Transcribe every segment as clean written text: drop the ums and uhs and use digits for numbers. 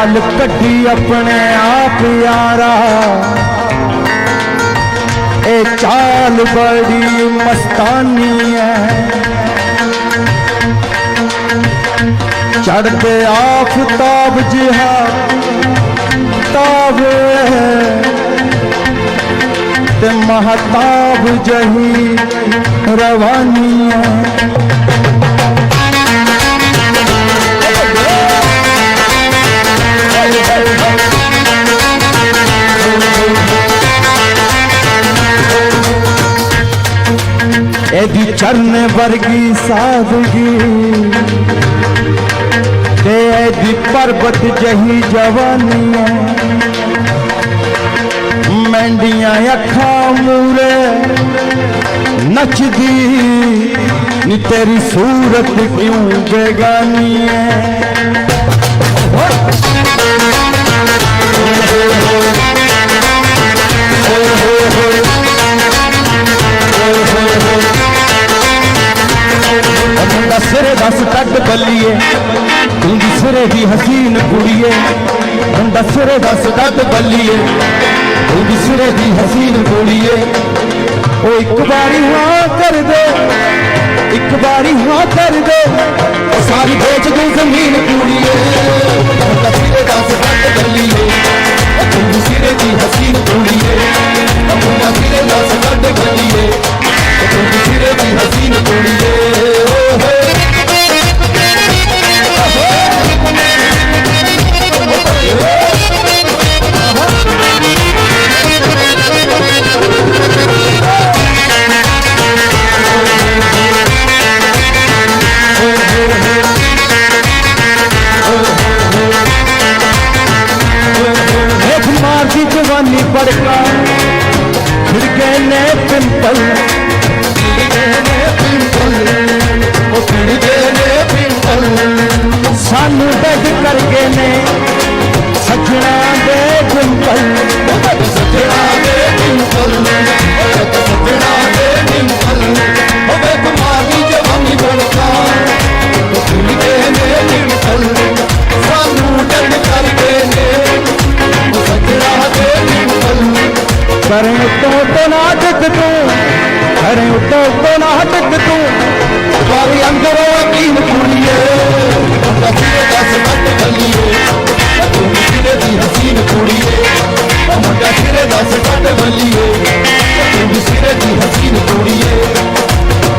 चाल कटी अपने आप यारा, ए चाल बड़ी मस्तानी है। चढ़ते आफताब जिहा ताब है, ते महताब जही रवानी है। एदी चरण वर्गी सादगी, ते एदी पर्वत जही जवानी है। मैंडियां अखा मूरे नचदी, नी तेरी सूरत क्यों बेगानी है। सिरे दस कट बल्लीए, तू सिरे दी हसीन कुड़िए। बंदा सिरे दस कट बल्लीए, तू सिरे दी हसीन कुड़िए। ओ एक बारी हाँ कर दे, एक बारी हाँ कर दे, सारी बेच दू जमीन कुड़िए। बंदा सिरे दस कट बल्लीए, तू सिरे दी हसीन कुड़िए। बंदा सिरे दस कट बल्लीए, तू सिरे दी हसीन कुड़िए। जवानी बड़का फिर गए ने पिंपल, सानू बेद करके ने सजना दे डिंपल। सजना दे डिंपल, सजना दे डिंपल, तुम्हारी जवानी बड़का फिर गए ने डिंपल। सानू बेद करके ने करें तो नाटक तू, करें तो नाटक तू, बारी अंदरों यकीन कुड़िए। दस कट बल्लीए, तू सिरे दी हसीन कुड़िए। मुंडा सिरे दस कट बल्लीए, तू सिरे दी हसीन कुड़िए।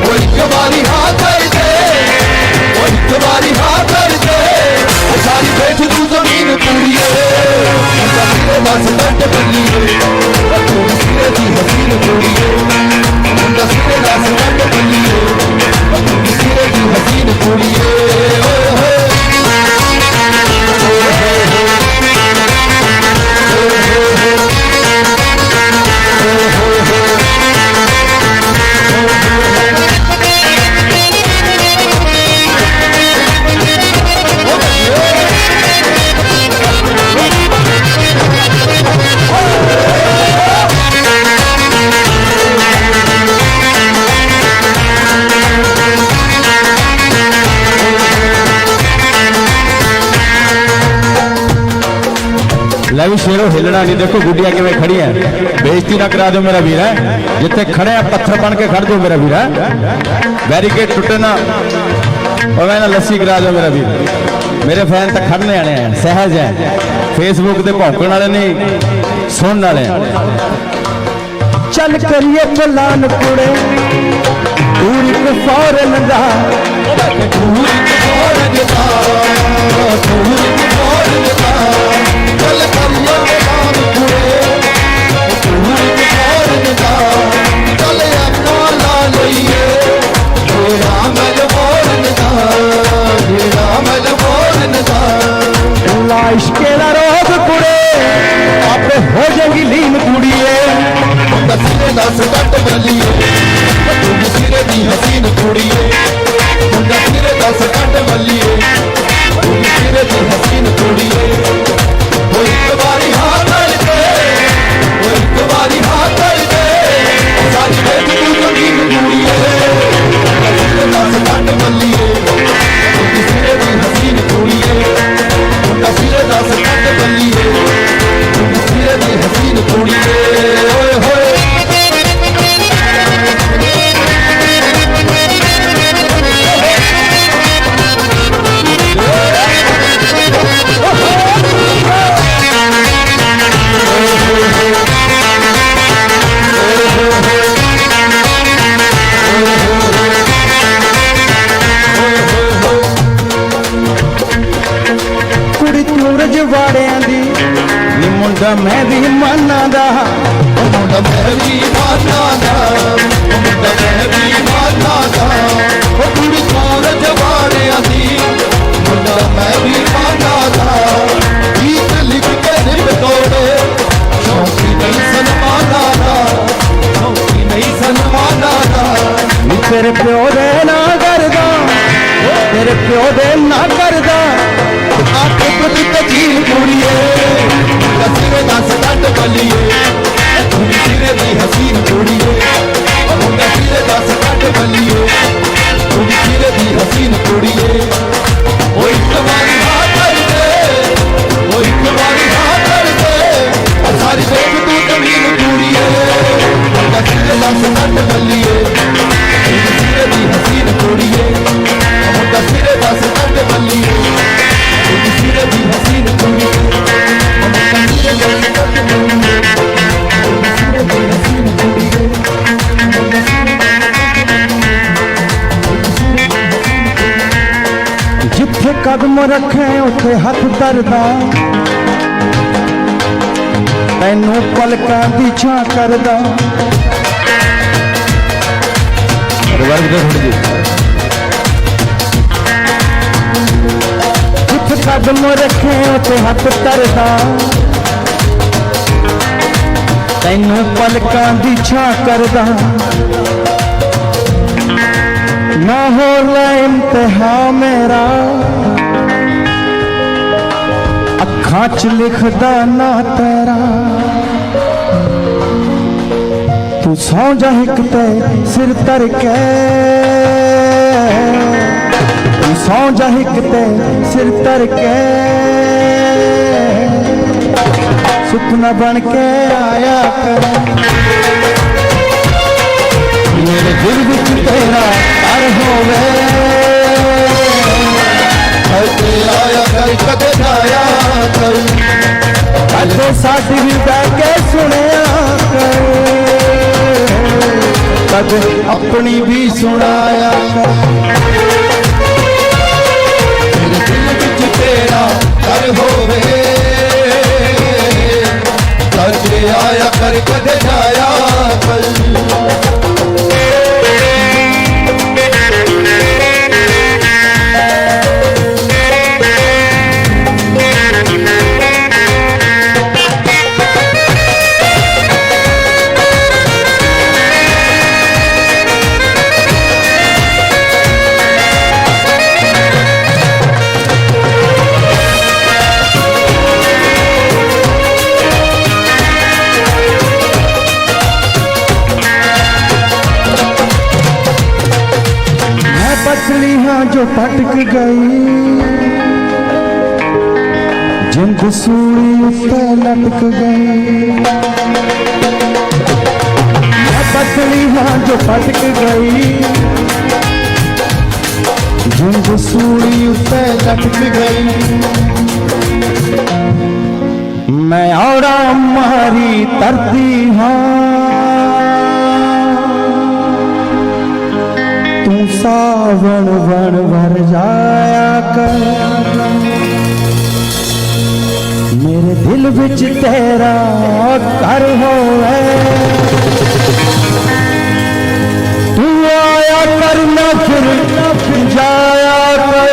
ओ एक बारी हाँ कर दे, ओ एक बारी हाँ कर दे, सारी बैठ तू जमीन कुड़िए। मुंडा सिरे दस कट बल्लीए, तू सिरे दी हसीन कुड़िए। मुंडा सिरे दस कट बल्लीए, तू सिरे दी हसीन कुड़िए। लै भी शेरों हिलना नहीं। देखो गुड्डिया किवें खड़ी है, बेइज्जती ना करा दो मेरा वीर है। जिथे खड़े हैं पत्थर बन के खड़ दो मेरा वीर है। बैरिकेड टुटे ना और मैं ना लस्सी करा दो मेरा वीर। मेरे फैन तक खड़ने आने हैं, सहज है। फेसबुक से भौंकण वाले नहीं, सुनने वाले हैं। चल करिए पलान कुड़े, पूरी फौरन दा, पूरी फौरन दा, पूरी फौरन दा। चल करिए पलान कुड़े, पूरी फौरन दा। चल अपना ला लइए, तेरा मल फौरन दा, तेरा मल फौरन दा। लाश के रोग कुड़े, आपे हो जाएगी लीन कुड़िए। सिरे दस कट बल्लीए, तू सिरे दी हसीन कुड़िए। मुंडा सिरे दस कट बल्लीए, तू सिरे दी हसीन कुड़िए। वो एक बारी हाँ कर दे, वो एक बारी हाँ कर दे, सारी बेच तू जमीन कुड़िए। सिरे दस कट बल्लीए, तू सिरे दी हसीन कुड़िए। मुंडा सिरे दस कट मुंडा मैं भी माना दा मुंडा मैं भी माना दा मुंडा मैं भी माना दा कुड़ी कौर जवाने आती मुंडा मैं भी माना दा गीत लिख के निभ तोड़े शौकी नहीं सनमाना दा शौकी नहीं सनमाना दा तेरे प्यो दे ना करदा तेरे प्यो दे ना करदा आपके कुछ तजील कुड़िए सिरे दस दंड बलिए कुड़ी सिरे दी हसीन कुड़िए मुंडा सिरे दस दंड बलिए कुड़ी सिरे दी हसीन कुड़िए ओ एक बारी हाँ कर दे ओ एक बारी हाँ कर दे सारी देख तू जमीन कुड़िए मुंडा सिरे दस दंड बलिए कुड़ी सिरे दी हसीन कुड़िए मुंडा सिरे दस दंड बलिए कुड़ी सिरे दी हसीन कुड़िए मुंडा सिरे दस दंड बलिए कुड़ी सिरे दी हसीन कुड़िए जिथे कदम रखे उथे हथ धरदा तैनू पलकां दी छां करदा जिथे कदम रखे उथे हथ धरदा तैनू पलकां दी छां करदा ना हो इम्तिहा मेरा अखां च लिखदा ना तेरा तू सौ जा हिक ते सिर तर के तू सौ जा हिक ते सिर तर के सुपना बन के आया कर मेरे दिल विच तेरा घर होवे करते आया कर कदे जाया कर कदे साडी भी बैठ के सुनिया कर कदे अपनी भी सुनाया कर मेरे दिल विच तेरा घर होवे करते आया कर कदे जाया कर पतली हाँ जो पटक गई जिंद सूली उत्ते लटक गई पतली हाँ जो पटक गई जिंद सूली उत्ते लटक गई मैं औरा मारी तरती हाँ तू सावन वन भर जाया कर मेरे दिल विच तेरा घर होवे तू आया कर ना फिर जाया कर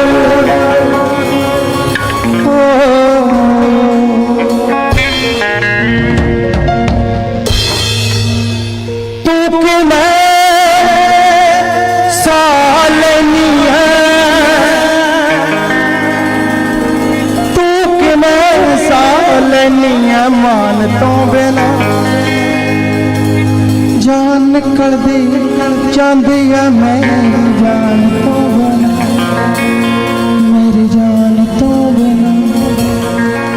तू कि मैं मान तो बिना जान निकल दी चाहती है मेरी जान तो बिना मेरी जान तो बिना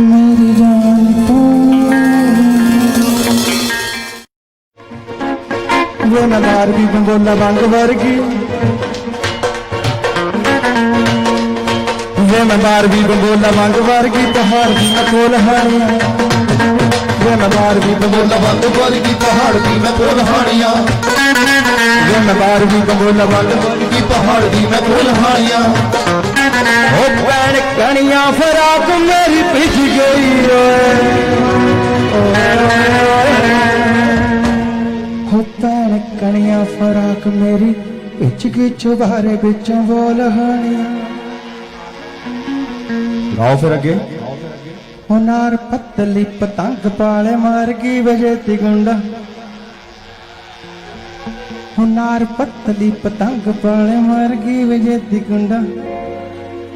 मेरी जान तो वो नगार भी बंगोला बंग वर्गी मैं बार भी बंगोला बंग वर्गी पहाड़ की मैं कोल हानिया मैं बार भी बंगोला बंग वर्गी पहाड़ की मैं कोल हानिया मैं बार भी बंगोला बंग वर्गी पहाड़ की मैं कोल हानिया ओ भैन कनिया फराक मेरी पिछ गई कणिया फराक मेरी इच की चुबारे बिचों बोल हानिया गाओ फिर अगे नार पतली पतंग पाले मार की वजह ती गुंडा नार पतली पतंग पाले मार की वजह ती गुंडा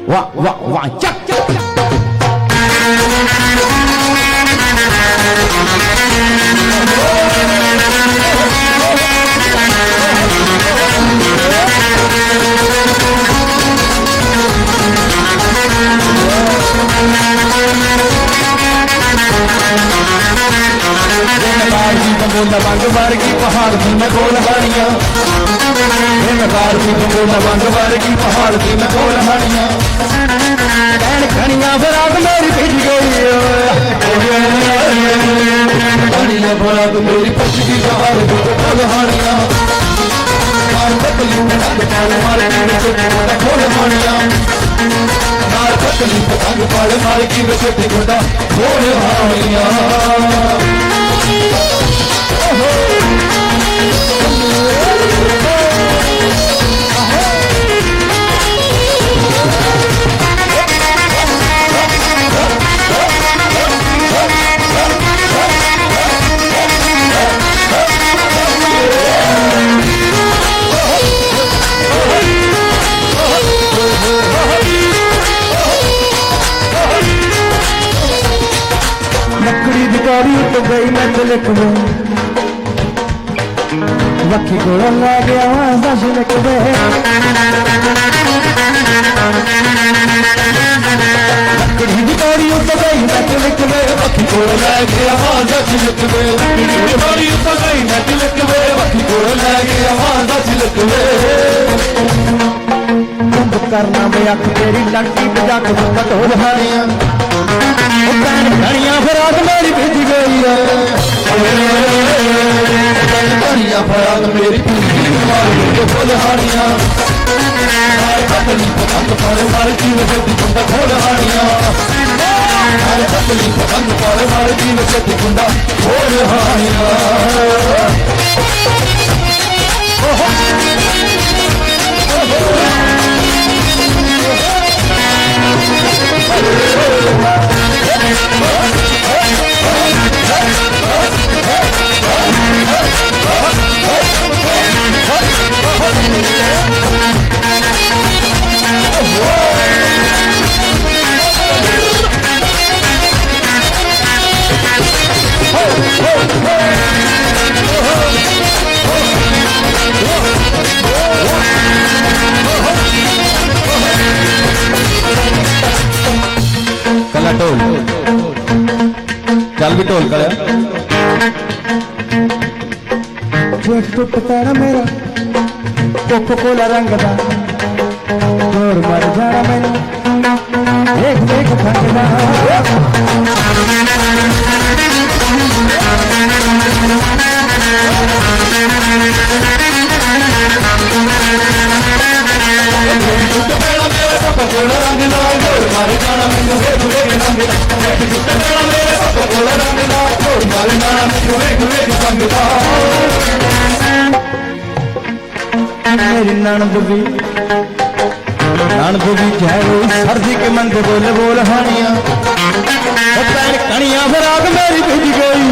वाह वाह वाह चक चक बंग वर्गी पहाड़ थी मैं गोल हानिया बंग वर्गी पहाड़ थी मैं गोल हानिया खनिया फराक मेरी भिज गई खनिया फराक मेरी पच की पहाड़ थी गोल हानिया गोल हानिया पतली पतंग पाले मार की बचत गुंडा गोल हानिया लकड़ी दिकारी तो गई मैं तिलक में वक्की को ला गया वहां तिलक में लकड़ी दिकारी तो गई मैं तिलक में वक्की को ला गया वहां तिलक में दिकारी तो गई मैं तिलक में वक्की को ला गया वहां तिलक में बंद करना मैं अख तेरी लड़की बजा के कटोल हानिया खनिया फराक मेरी भिज गई खनिया फराक मेरी गोल हानिया पतली पतंग पाले मार की वजह गुंडा गोल हानिया पतली पतंग पाले मार की वजह गुंडा गोल हानिया कला टोल चल भी टोल कर जेठ टुट पैना मेरा कोको कोला रंग दा जोर मर जाना मैनू देख देख थकदा मेरी ननद भी जाए सर्दी के मंद बोल बोल हानिया कनिया फराक मेरी भिज गई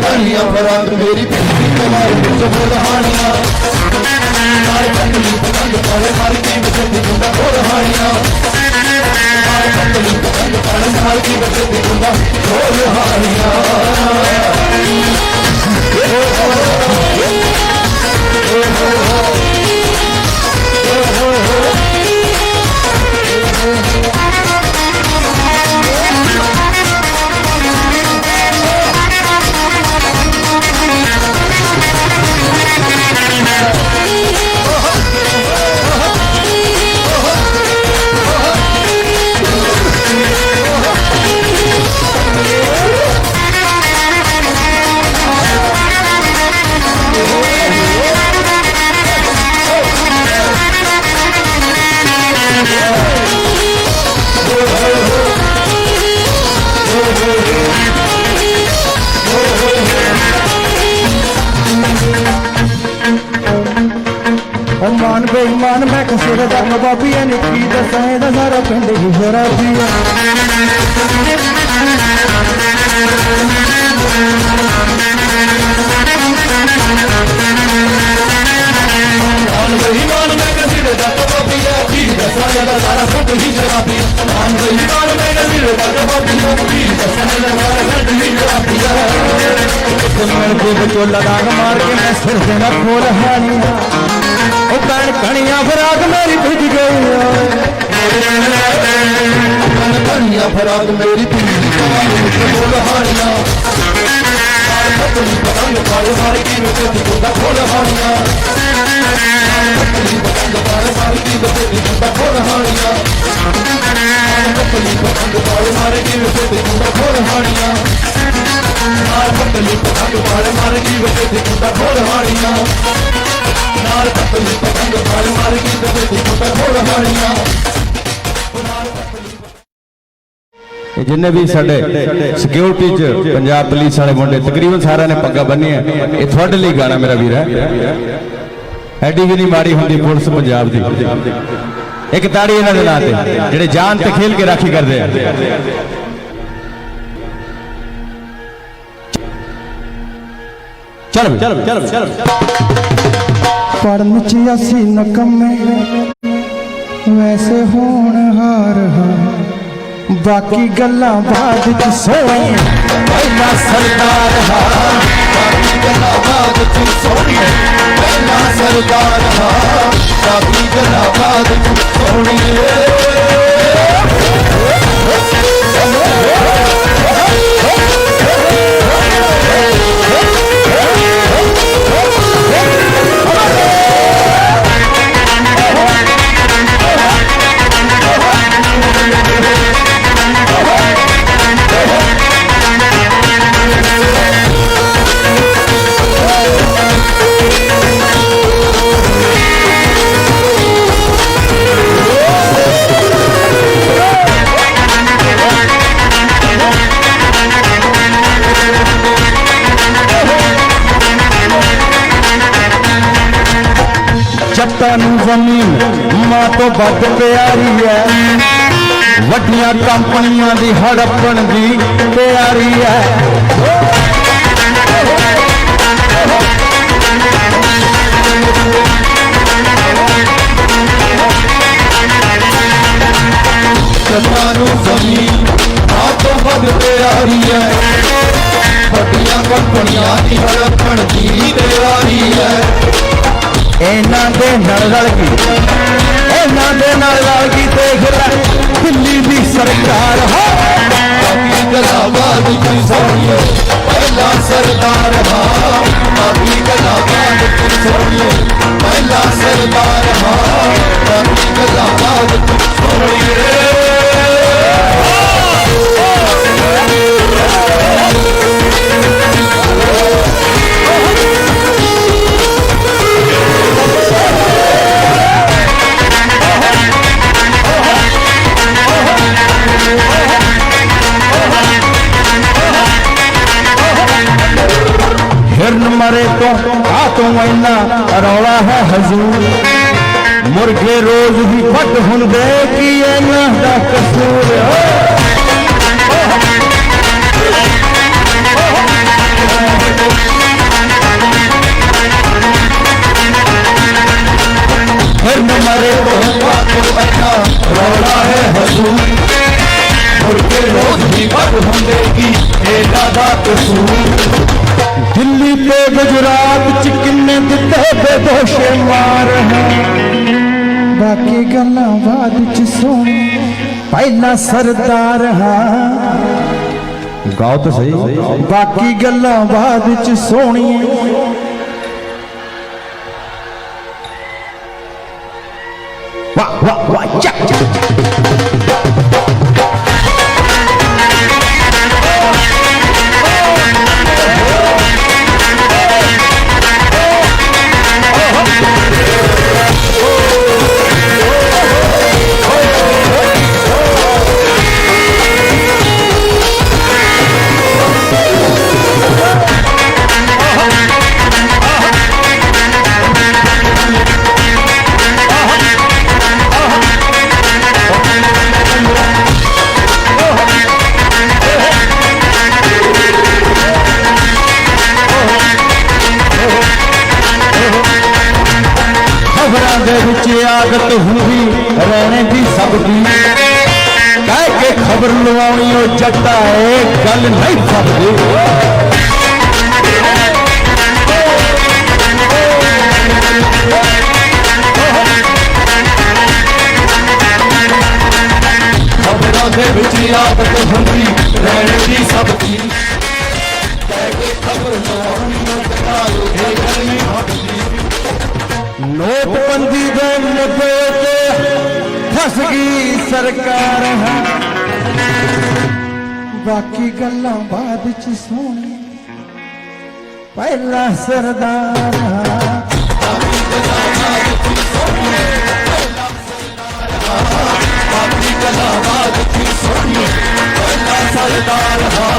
खनिया फराक मेरी गोल हानिया पतली पतंग पाले मार की वजह गुंडा गोल हानिया पतली पतंग पाले मार की वजह गुंडा गोल हानिया बेईमान मैं कसिर दा कबाबी है निकी दसां दा सारा पिंड ही शराबी है बेईमान मैं कसिर दा कबाबी है की दसां दा सारा पिंड ही शराबी है बेईमान मैं कसिर दा कबाबी है की दसां दा सारा पिंड ही शराबी है मिल के बचोला दाग मार के मैं सिर से न खोल हानिया ओ भैन कणिया फराक मेरी भिज गई कनिया फराक मेरी पीली खोल हानिया पतंग पाल मार की खोल हानिया पतंग पाल मार की खोल हानिया पतंग पाल मार की खोल हानिया पतली पतंग पाल मार की खोल हानिया पतली पतंग पाल मार की खोल हानिया जिन्ने भी साडे सिक्योरिटी च पंजाब पुलिस वाले मुंडे तकरीबन सारे ने पग्गा बन्नी है ये थोड़े लिए गाना मेरा वीर है एडी भी नहीं माड़ी होंगी पुलिस पंजाब की एक ताड़ी इन्होंने नां ते जेड़े जान ते खेल के राखी करते हैं चल चल चल चल पढ़न च असी नकम्मे वैसे होनहार हां बाकी गल्लां बाद च सोहणी पहला सरदार बाकी गला बाद तू सोनी पहला सरदार बाकी गला बाद तू सोनी जमीन मां तो बद प्यारी है वड्डियां कंपनियां दी हड़पण दी तैयारी है जमीन मां तो बद प्यारी है वड्डियां कंपनियां दी हड़पण दी तैयारी है इन्हां दे नाल रल गई देख लै दिल्ली दी सरकार हो गलाबाद की सोनिए पहला सरदार बाकी गलाबाद की सोनिए पहला सरदार बाकी गलाबाद की सोनिए मरे तो इन्ना रौला है हजूर मुर्गे रोज ही फट हुंदे की इन्हां दा कसूर मरे तो इन्ना रौला है हजूर मुर्गे रोज ही फट हुंदे की इन्हां दा कसूर दिल्ली पे गुजरात च किन्ने दिते बेदोशे मार हैं बाकी गल्लां बाद च सोनी पहला सरदार हां गाओ तो सही बाकी गल्लां बाद च सोनी वाह वाह वाह चक चक ਗੱਲ ਹੁੰਦੀ ਰਹਿਣੇ ਦੀ ਸਭ ਦੀ ਕਹਿ ਕੇ ਖਬਰ ਲਵਾਉਣੀ ਉਹ ਜੱਟਾ ਏ ਗੱਲ ਨਹੀਂ ਫੱਬਦੀ ਖਬਰਾਂ ਦੇ ਵਿੱਚ ਆਦਤ ਹੁੰਦੀ ਰਹਿਣ ਦੀ ਸਭ ਦੀ ਕਹਿ ਕੇ ਖਬਰ ਲਾਉਣੀ ਉਹ ਜੱਟਾ ਏ ਗੱਲ ਨਹੀਂ ਫੱਬਦੀ ਨੋਟਬੰਦੀ ਦੇ ਮੁੱਦੇ ਤੇ ਫਸ ਗਈ ਸਰਕਾਰ ਹੈ ਬਾਕੀ ਗੱਲਾਂ ਬਾਅਦ ਚ ਸੁਣੀ ਪਹਿਲਾ ਸਰਦਾਰ ਹਾਂ ਆਪਣੀ ਗੱਲਾਂ ਬਾਤ ਕੀ ਸੁਣੀਏ ਪਹਿਲਾ ਸਰਦਾਰ ਹਾਂ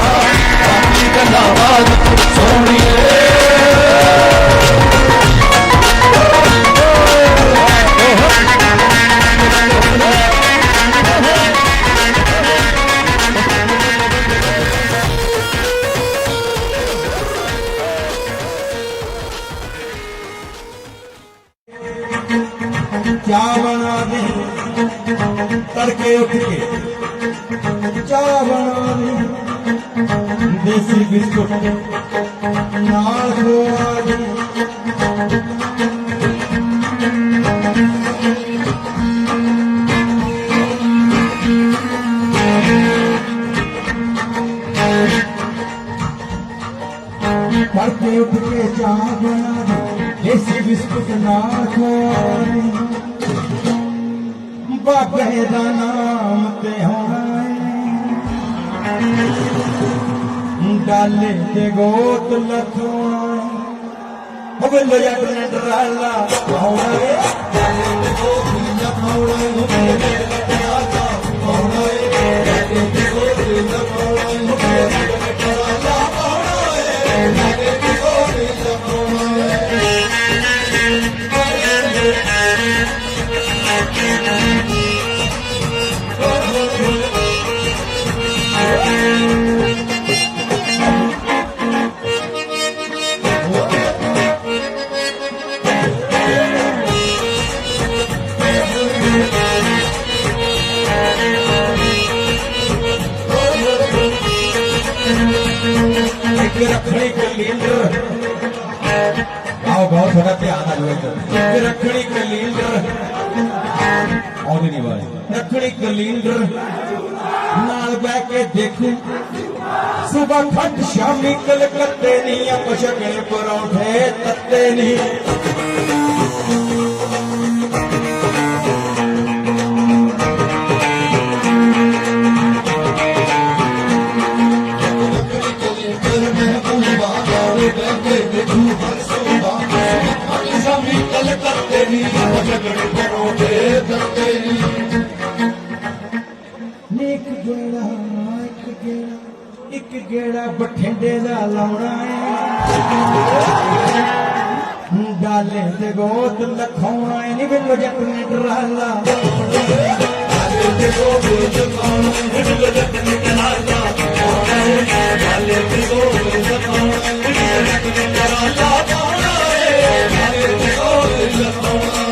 ਆਪਣੀ ਗੱਲਾਂ ਬਾਤ ਸੁਣੀਏ ਚਾਹ ਬਣਾ ਦੇ ਤੜਕੇ ਉੱਠ ਕੇ ਚਾਹ ਬਣਾ ਦੇ ਦੇਸੀ ਬਿਸਕੁਟ ਨਾਲ ਖਵਾ ਦੇ ਤੜਕੇ ਉੱਠ ਕੇ ਚਾਹ ਬਣਾ ਦੇ ਦੇਸੀ ਬਿਸਕੁਟ ਨਾਲ ਖਵਾ ਦੇ ਬਾਬੇ ਦਾ ਨਾਮ ਤੇ ਹੋਣਾ ਏ ਡਾਲੇ ਤੇ ਗੋਤ ਲਖਾਉਣਾ ਏ ਬੱਲੇ ਜੱਟ ਨੇ ਡਰਾਲਾ ਹੋਣਾ ਏ ਡਾਲੇ ਤੇ ਗੋਤ ਲਖਾਉਣਾ ਏ ਹੋਣਾ ਏ ਡਾਲੇ ਤੇ ਗੋਤ ਲਖਾਉਣਾ ਏ ਡਰਾਲਾ ਹੋਣਾ ਏ ਡਾਲੇ ਤੇ ਗੋਤ ਲਖਾਉਣਾ ਏ रखड़ी कैलेंडर आओ बहुत थोड़ा ध्यान आ जाए रखड़ी कैलेंडर नहीं बात रखड़ी कैलेंडर नाल बह के देखूं सुबह खट शामी कलकत्ते नहीं अब शगन परौठे तत्ते नहीं एक गेड़ा बठिंडे दा लाउणा है डाले ते गोत लखाउणा है नी बिल्लो जट ने डराला डाले ते गोत लखाउणा है बिल्लो जट ने डराला डाले ते गोत लखाउणा है बिल्लो जट ने डराला डाले ते गोत लखाउणा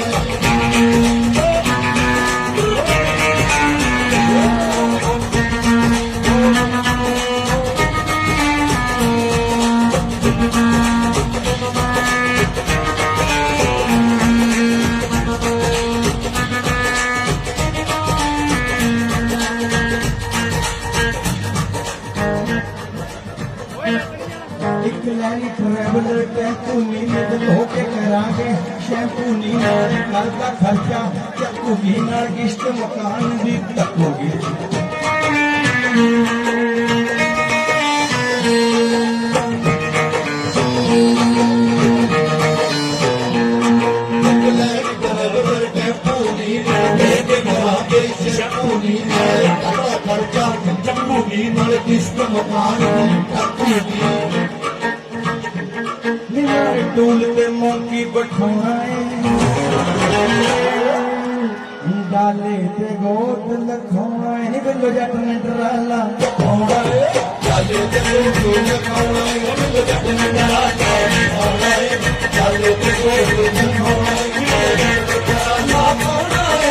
ट्रैवलर टैंपू नीले होके करांगे शैम्पू नीला घर का खर्चा चक्कू नीला किश्त मकान भी तकूगी खर्चा चक्कू नीला किश्त मकान भी तकूगी टूल पे मोंकी बठोना डाले ते गोत लखाउणा है बिल्लो जट ने डराला होना है डाले ते गोत लखाउणा है बिल्लो जट ने डराला होना है डाले ते गोत लखाउणा है बिल्लो जट ने डराला होना है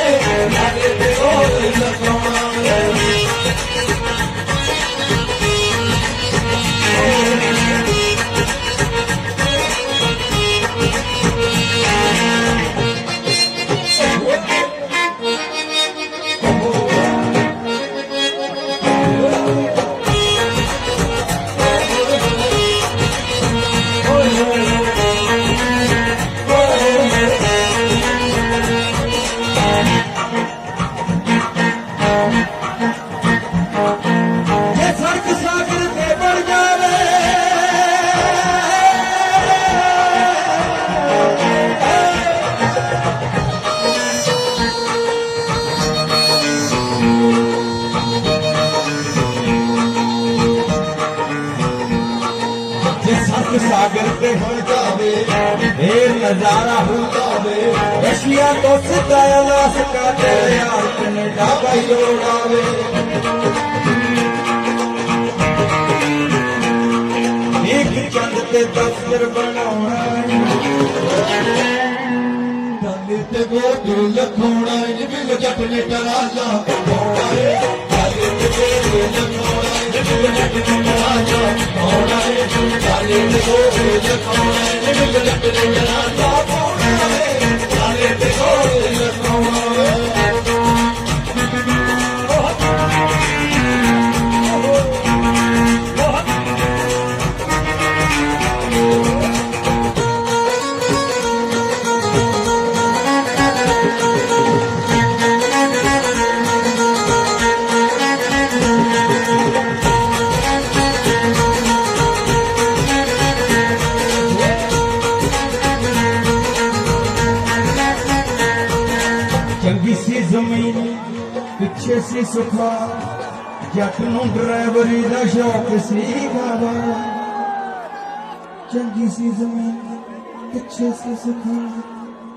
सागर पे ਹੋ ਜਾਵੇ फिर नजारा हो ਜਾਵੇ रशिया तो सीधा अलास्का ते यार कनेडा भाई उड़ावे एक चंद ते दफ्तर बनाउणा ਡਾਲੇ ਤੇ ਗੋਡੂ ਲਖਾਉਣਾ ਨੀ ਬਿਲ ਜੱਟ ਨੇ ਟਰਾਲਾ ਪਾਉਣਾ ਏ ਡਾਲੇ ਤੇ ਗੋਡੂ ਲਖਾਉਣਾ ਨੀ ਬਿਲ ਜੱਟ ਨੇ ਟਰਾਲਾ ਪਾਉਣਾ ਏ ਡਾਲੇ ਤੇ ਗੋਡੂ ਲਖਾਉਣਾ ਨੀ ਬਿਲ ਜੱਟ ਨੇ ਟਰਾਲਾ ਪਾਉਣਾ ਏ ਡਾਲੇ ਤੇ ਗੋਡੂ ਲਖਾਉਣਾ ਏ चंगी सी जमीन पिछे सी सुखा जट नूं ड्राइवरी दा शौक सी गावा चंगी सी जमीन पिछे सी सुखा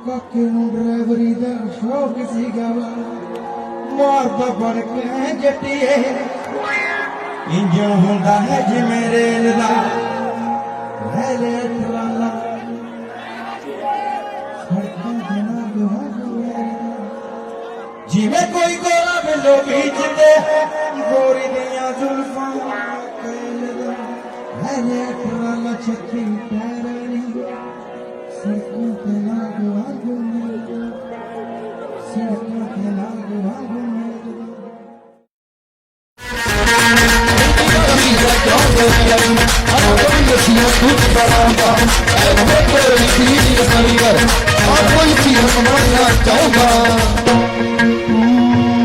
काके नूं ड्राइवरी दा शौक सी गावा मारदा बड़ के जट्टिए इंजन हुंदा है जिवें रेल दा रेले ट्राला सड़कां दे नाल जिवें कोई गोरा बिलो बीचते गोरी दियां जुल्फां कैलदा है ट्राला छत्ती पैरनी सड़कों पे लाग वागू सड़कों पे लाग वागू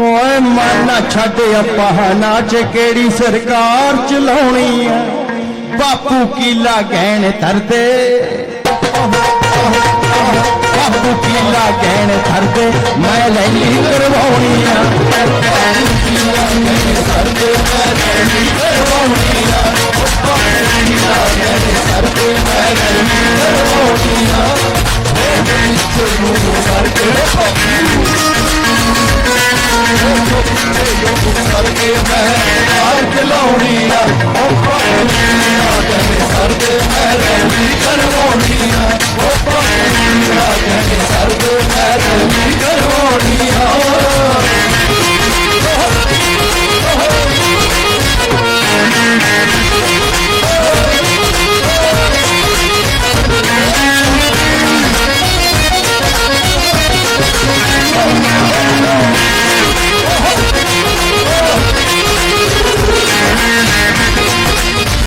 ਓਏ ਮਾਨਾ ਛੱਡ ਪਹਾਨਾ ਚ ਕਿਹੜੀ ਸਰਕਾਰ ਚਲਾਉਣੀ ਆ ਬਾਪੂ ਕੀਲਾ ਗਹਿਣ ਧਰਦੇ ਬਾਪੂ ਕੀਲਾ ਗਹਿਣ ਧਰਦੇ ਮੈਂ ਲੈਲੀ ਕਰਵਾਉਣੀ ਆ ਚਲਾਉਣੀ ਆ ਉਹ ਪਾਣੀ ਆ ਤੇ ਸਰਦੇ ਮੈਂ ਲੈਲੀ ਕਰਵਾਉਣੀ ਆ